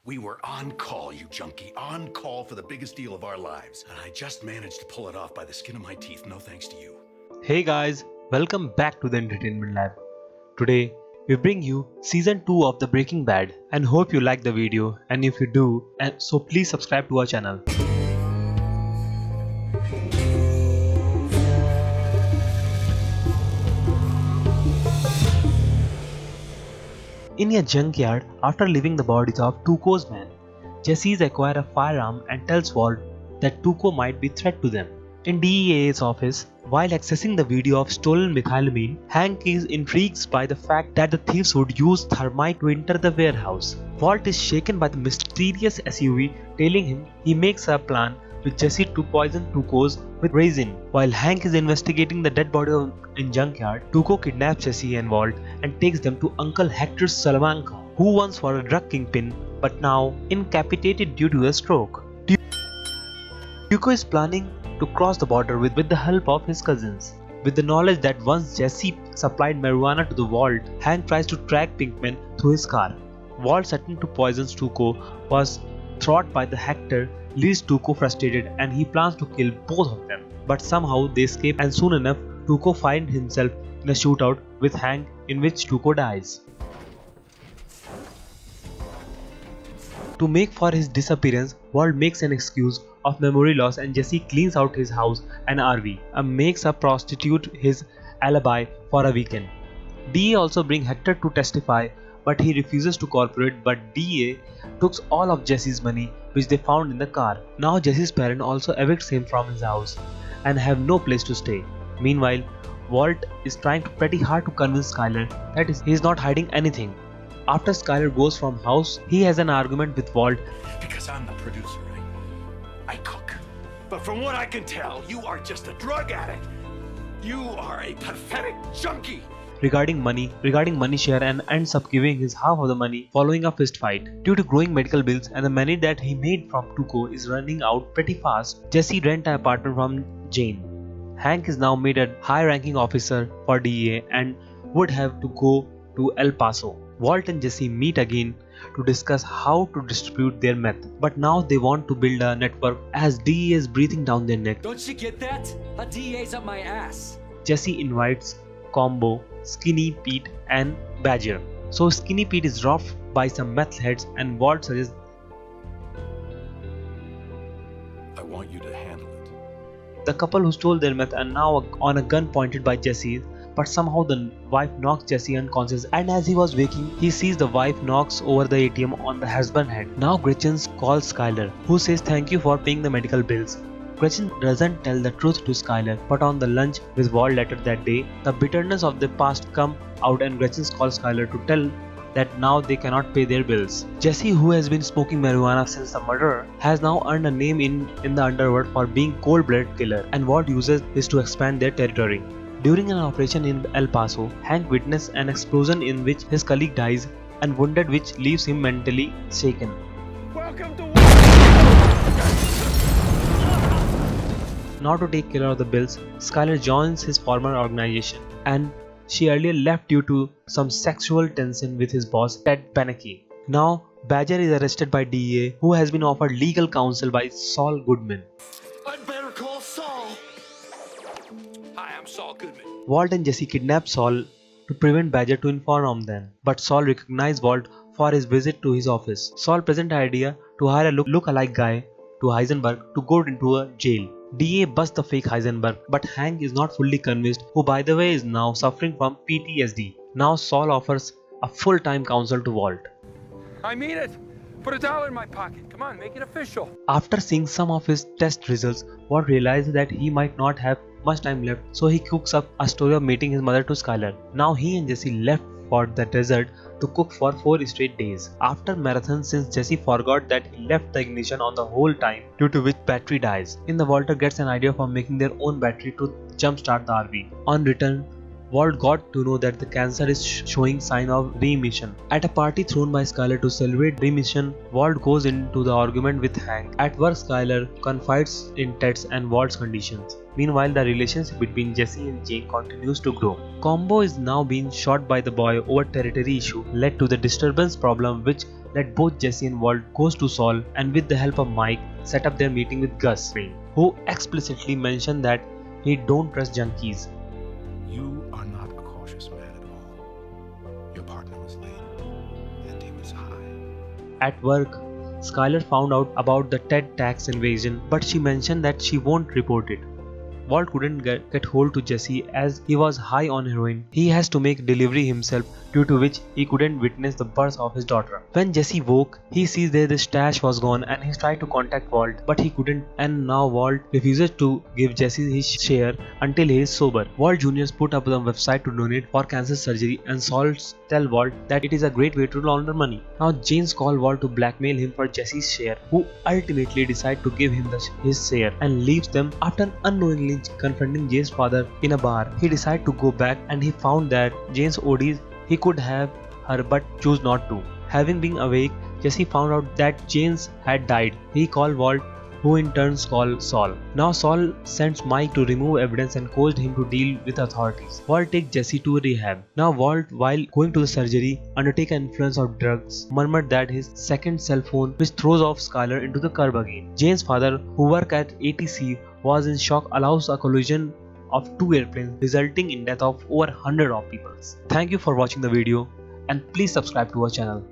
We were on call, you junkie, on call for the biggest deal of our lives. And I just managed to pull it off by the skin of my teeth, no thanks to you. Hey guys, welcome back to the Entertainment Lab. Today, we bring you season 2 of the Breaking Bad and hope you like the video, and if you do, so please subscribe to our channel. In a junkyard, after leaving the bodies of Tuco's men, Jesse acquires a firearm and tells Walt that Tuco might be a threat to them. In DEA's office, while accessing the video of stolen methylamine, Hank is intrigued by the fact that the thieves would use thermite to enter the warehouse. Walt is shaken by the mysterious SUV, telling him he makes a plan with Jesse to poison Tuco's with resin. While Hank is investigating the dead body in junkyard, Tuco kidnaps Jesse and Walt and takes them to Uncle Hector Salamanca, who once was a drug kingpin but now incapacitated due to a stroke. Tuco is planning to cross the border with the help of his cousins. With the knowledge that once Jesse supplied marijuana to the Walt, Hank tries to track Pinkman through his car. Walt's attempt to poison Tuco was thwarted by the Hector, leaves Tuco frustrated, and he plans to kill both of them. But somehow they escape, and soon enough Tuco finds himself in a shootout with Hank in which Tuco dies. To make for his disappearance, Walt makes an excuse of memory loss and Jesse cleans out his house and RV and makes a prostitute his alibi for a weekend. DA also brings Hector to testify, but he refuses to cooperate, but DA took all of Jesse's money which they found in the car. Now Jesse's parents also evicts him from his house and have no place to stay. Meanwhile, Walt is trying pretty hard to convince Skyler that he is not hiding anything. After Skyler goes from house, he has an argument with Walt. Because I'm the producer, right? I cook. But from what I can tell, you are just a drug addict. You are a pathetic junkie. Regarding money share, and ends up giving his half of the money following a fist fight. Due to growing medical bills and the money that he made from Tuco is running out pretty fast, Jesse rents an apartment from Jane. Hank is now made a high-ranking officer for DEA and would have to go to El Paso. Walt and Jesse meet again to discuss how to distribute their meth, but now they want to build a network as DEA is breathing down their neck. Don't you get that? A DA's up my ass. Jesse invites Combo, Skinny Pete and Badger. So Skinny Pete is robbed by some meth heads and Walt suggests I want you to handle it. the couple who stole their meth are now on a gun pointed by Jesse, but somehow the wife knocks Jesse unconscious, and as he was waking, he sees the wife knocks over the ATM on the husband's head. Now Gretchen calls Skyler, who says thank you for paying the medical bills. Gretchen doesn't tell the truth to Skyler, but on the lunch with Walt later that day, the bitterness of the past come out and Gretchen calls Skyler to tell that now they cannot pay their bills. Jesse, who has been smoking marijuana since the murder, has now earned a name in the underworld for being cold-blooded killer, and Walt uses this to expand their territory. During an operation in El Paso, Hank witnesses an explosion in which his colleague dies and wounded, which leaves him mentally shaken. Welcome to Now to take care of the bills, Skyler joins his former organization, and she earlier left due to some sexual tension with his boss Ted Panacki. Now Badger is arrested by DEA, who has been offered legal counsel by Saul Goodman. I'd better call Saul. Hi, I'm Saul Goodman. Walt and Jesse kidnap Saul to prevent Badger to inform them, but Saul recognizes Walt for his visit to his office. Saul presents the idea to hire a look-alike guy to Heisenberg to go into a jail. DA busts the fake Heisenberg, but Hank is not fully convinced, who by the way is now suffering from PTSD. Now Saul offers a full-time counsel to Walt. I mean it. Put $1 in my pocket. Come on, make it official. After seeing some of his test results, Walt realizes that he might not have much time left, so he cooks up a story of meeting his mother to Skyler. Now he and Jesse left for the desert to cook for 4 straight days. After marathon, since Jesse forgot that he left the ignition on the whole time, due to which battery dies. Walter gets an idea for making their own battery to jumpstart the RV. On return, Walt got to know that the cancer is showing sign of remission. At a party thrown by Skyler to celebrate remission, Walt goes into the argument with Hank. At work, Skyler confides in Ted's and Walt's conditions. Meanwhile, the relationship between Jesse and Jane continues to grow. Combo is now being shot by the boy over territory issue led to the disturbance problem which that both Jesse and Walt goes to Saul and with the help of Mike set up their meeting with Gus Fring, who explicitly mentioned that he don't trust junkies. You are not a cautious man at all. Your partner was late, and he was high. At work, Skylar found out about the Ted tax invasion, but she mentioned that she won't report it. Walt couldn't get hold to Jesse as he was high on heroin. He has to make delivery himself, due to which he couldn't witness the birth of his daughter. When Jesse woke, he sees that the stash was gone and he tried to contact Walt, but he couldn't, and now Walt refuses to give Jesse his share until he is sober. Walt Jr. put up the website to donate for cancer surgery, and Saul tells Walt that it is a great way to launder money. Now James calls Walt to blackmail him for Jesse's share, who ultimately decides to give him his share and leaves them. After unknowingly confronting James' father in a bar, he decided to go back and he found that James ODs. He could have her but chose not to. Having been awake, Jesse found out that James had died. He called Walt, who in turn called Saul. Now Saul sends Mike to remove evidence and caused him to deal with authorities. Walt takes Jesse to rehab. Now Walt, while going to the surgery, under the influence of drugs, murmured that his second cell phone, which throws off Skylar into the curb again. James' father, who worked at ATC, was in shock, allows a collision of two airplanes, resulting in death of over 100 of people. Thank you for watching the video and please subscribe to our channel.